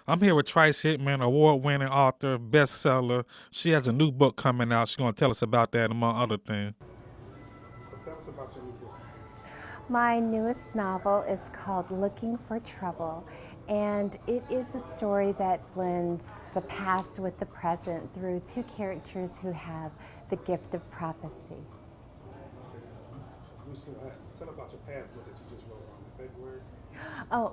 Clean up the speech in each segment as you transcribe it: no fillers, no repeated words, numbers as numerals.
I'm here with Trice Hickman, award-winning author, bestseller. She has a new book coming out. She's going to tell us about that, among other things. So tell us about your new book. My newest novel is called Looking for Trouble, and it is a story that blends the past with the present through two characters who have the gift of prophecy. Tell about your past book that you just wrote in February. Oh,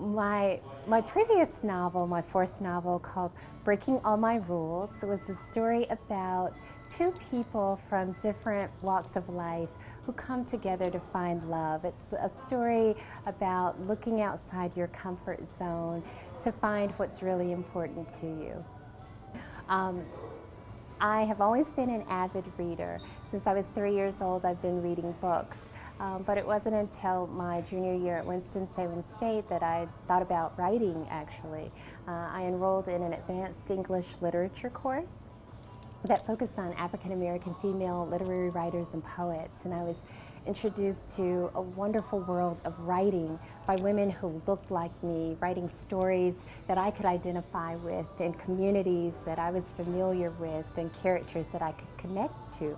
my previous novel, my fourth novel called Breaking All My Rules, was a story about two people from different walks of life who come together to find love. It's a story about looking outside your comfort zone to find what's really important to you. I have always been an avid reader. Since I was 3 years old, I've been reading books. But it wasn't until my junior year at Winston-Salem State that I thought about writing, actually. I enrolled in an advanced English literature course that focused on African American female literary writers and poets, and I was introduced to a wonderful world of writing by women who looked like me, writing stories that I could identify with, in communities that I was familiar with, and characters that I could connect to.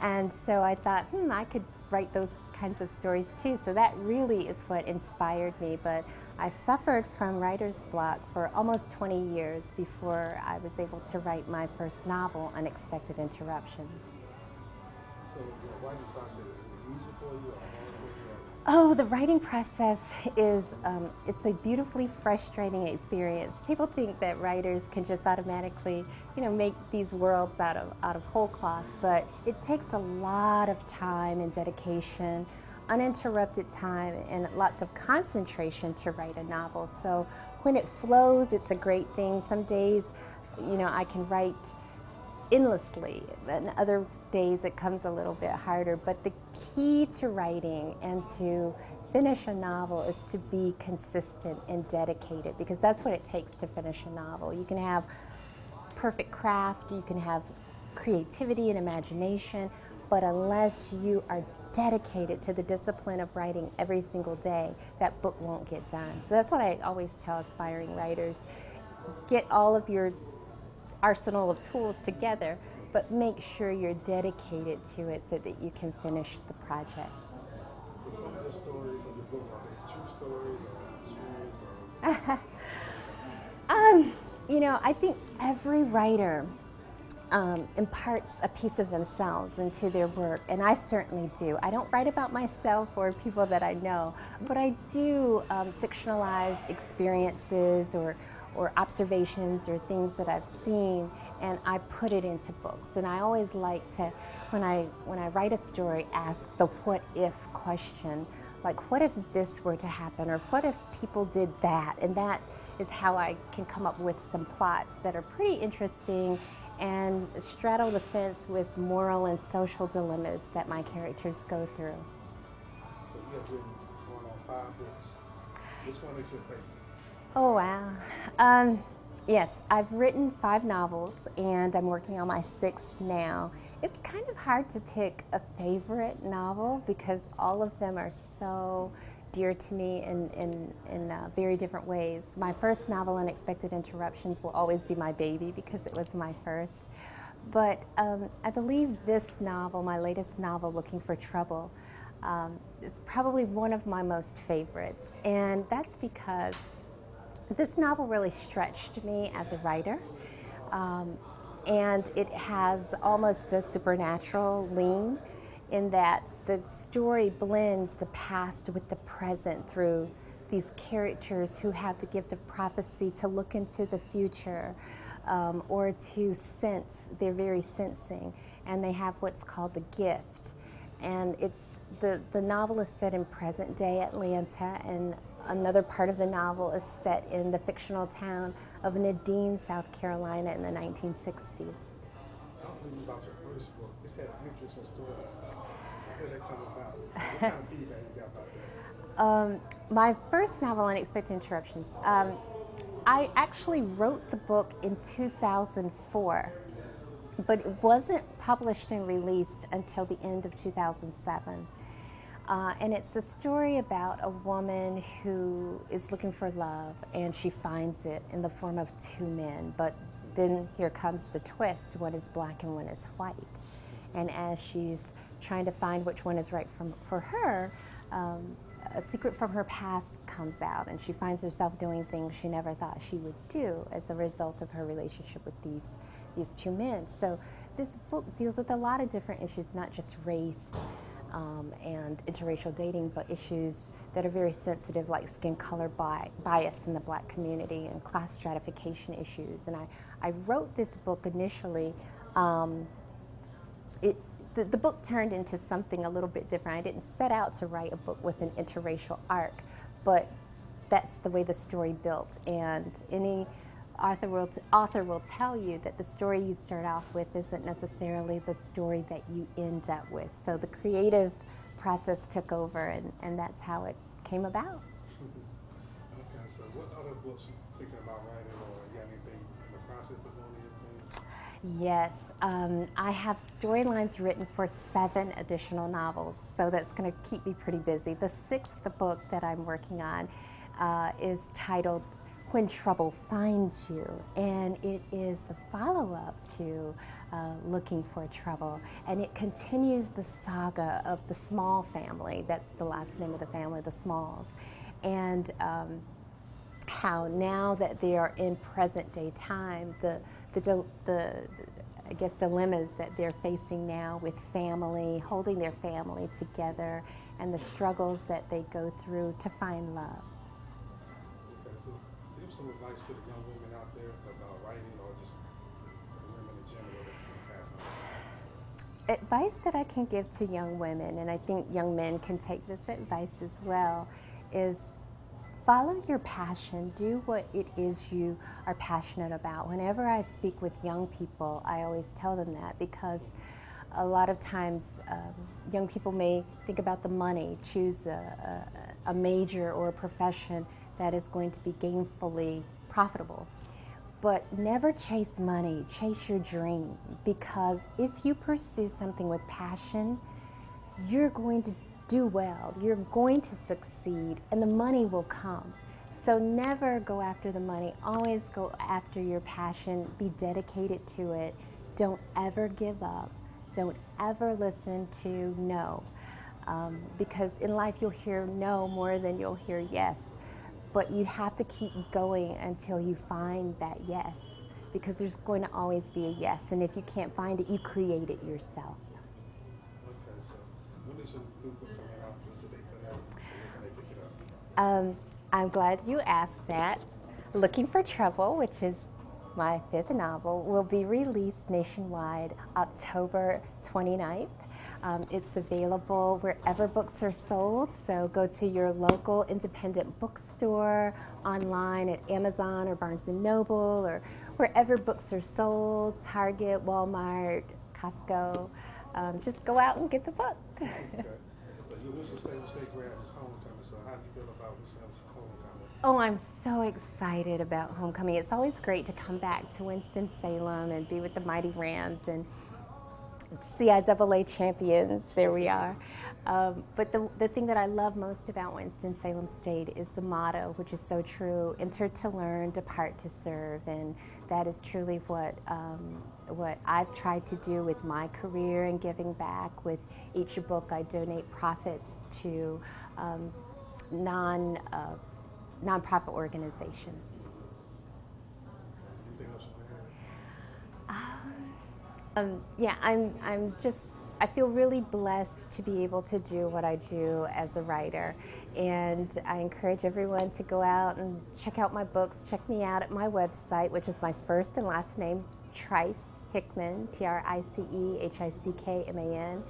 And so I thought, I could write those kinds of stories too. So that really is what inspired me. But I suffered from writer's block for almost 20 years before I was able to write my first novel, Unexpected Interruptions. So the writing process, is it easy for you or hard for you? Oh, the writing process is, it's a beautifully frustrating experience. People think that writers can just automatically, make these worlds out of whole cloth, but it takes a lot of time and dedication, uninterrupted time, and lots of concentration to write a novel. So when it flows, it's a great thing. Some days, I can write endlessly, and other days it comes a little bit harder. But the key to writing and to finish a novel is to be consistent and dedicated, because that's what it takes to finish a novel. You can have perfect craft, you can have creativity and imagination, but unless you are dedicated to the discipline of writing every single day, that book won't get done. So that's what I always tell aspiring writers. Get all of your arsenal of tools together, but make sure you're dedicated to it so that you can finish the project. So some of the stories of your book, are they true stories or experience? I think every writer imparts a piece of themselves into their work, and I certainly do. I don't write about myself or people that I know, but I do fictionalize experiences or observations or things that I've seen, and I put it into books. And I always like to, when I write a story, ask the what if question. Like, what if this were to happen, or what if people did that? And that is how I can come up with some plots that are pretty interesting and straddle the fence with moral and social dilemmas that my characters go through. So you have written going on 5 books. Which one is your favorite? Oh, wow. Yes, I've written 5 novels, and I'm working on my 6th now. It's kind of hard to pick a favorite novel because all of them are so dear to me in very different ways. My first novel, Unexpected Interruptions, will always be my baby because it was my first. But I believe this novel, my latest novel, Looking for Trouble, is probably one of my most favorites. And that's because this novel really stretched me as a writer, and it has almost a supernatural lean in that the story blends the past with the present through these characters who have the gift of prophecy to look into the future, or to sense. They're very sensing, and they have what's called the gift. And it's the novel is set in present day Atlanta, and another part of the novel is set in the fictional town of Nadine, South Carolina in the 1960s. Talk to me about your first book. It's had an interesting story. How did that come about? What kind of feedback you got about that? My first novel, Unexpected Interruptions, I actually wrote the book in 2004, but it wasn't published and released until the end of 2007. And it's a story about a woman who is looking for love, and she finds it in the form of two men. But then here comes the twist: one is black and one is white. And as she's trying to find which one is right for her, a secret from her past comes out, and she finds herself doing things she never thought she would do as a result of her relationship with these two men. So this book deals with a lot of different issues, not just race and interracial dating, but issues that are very sensitive, like skin color bias in the black community and class stratification issues. And I wrote this book initially. The book turned into something a little bit different. I didn't set out to write a book with an interracial arc, but that's the way the story built. And any author will tell you that the story you start off with isn't necessarily the story that you end up with. So the creative process took over, and that's how it came about. Okay, so what other books you thinking about writing, or you got anything in the process of doing anything? Yes, I have storylines written for 7 additional novels, so that's going to keep me pretty busy. The 6th book that I'm working on is titled When Trouble Finds You, and it is the follow-up to Looking for Trouble, and it continues the saga of the Small family. That's the last name of the family, the Smalls, and how now that they are in present day time, the I guess dilemmas that they're facing now with family, holding their family together, and the struggles that they go through to find love. Okay, so give some advice to the young women out there about writing, or just women in general that you can pass on. Advice that I can give to young women, and I think young men can take this advice as well, is follow your passion. Do what it is you are passionate about. Whenever I speak with young people, I always tell them that, because a lot of times young people may think about the money, choose a major or a profession that is going to be gainfully profitable. But never chase money, chase your dream, because if you pursue something with passion, you're going to do well, you're going to succeed, and the money will come. So never go after the money, always go after your passion, be dedicated to it. Don't ever give up, don't ever listen to no, because in life you'll hear no more than you'll hear yes, but you have to keep going until you find that yes, because there's going to always be a yes, and if you can't find it, you create it yourself. Okay, so when is your new book coming out? What's the date for that? When can they pick it up? I'm glad you asked that. Looking for Trouble, which is my 5th novel, will be released nationwide October 29th. It's available wherever books are sold, so go to your local independent bookstore, online at Amazon or Barnes & Noble, or wherever books are sold, Target, Walmart, Costco. Just go out and get the book. Okay. But your Winston-Salem State grad is homecoming, so how do you feel about Winston-Salem homecoming? Oh, I'm so excited about homecoming. It's always great to come back to Winston-Salem and be with the Mighty Rams and CIAA champions. There we are. But the thing that I love most about Winston-Salem State is the motto, which is so true: enter to learn, depart to serve. And that is truly what I've tried to do with my career and giving back. With each book, I donate profits to nonprofit organizations. Anything else you want to add? Yeah, I feel really blessed to be able to do what I do as a writer. And I encourage everyone to go out and check out my books. Check me out at my website, which is my first and last name, Trice Hickman, TriceHickman,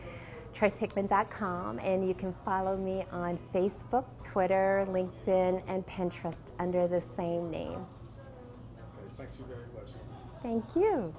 tricehickman.com. And you can follow me on Facebook, Twitter, LinkedIn, and Pinterest under the same name. Okay, thank you very much. Thank you.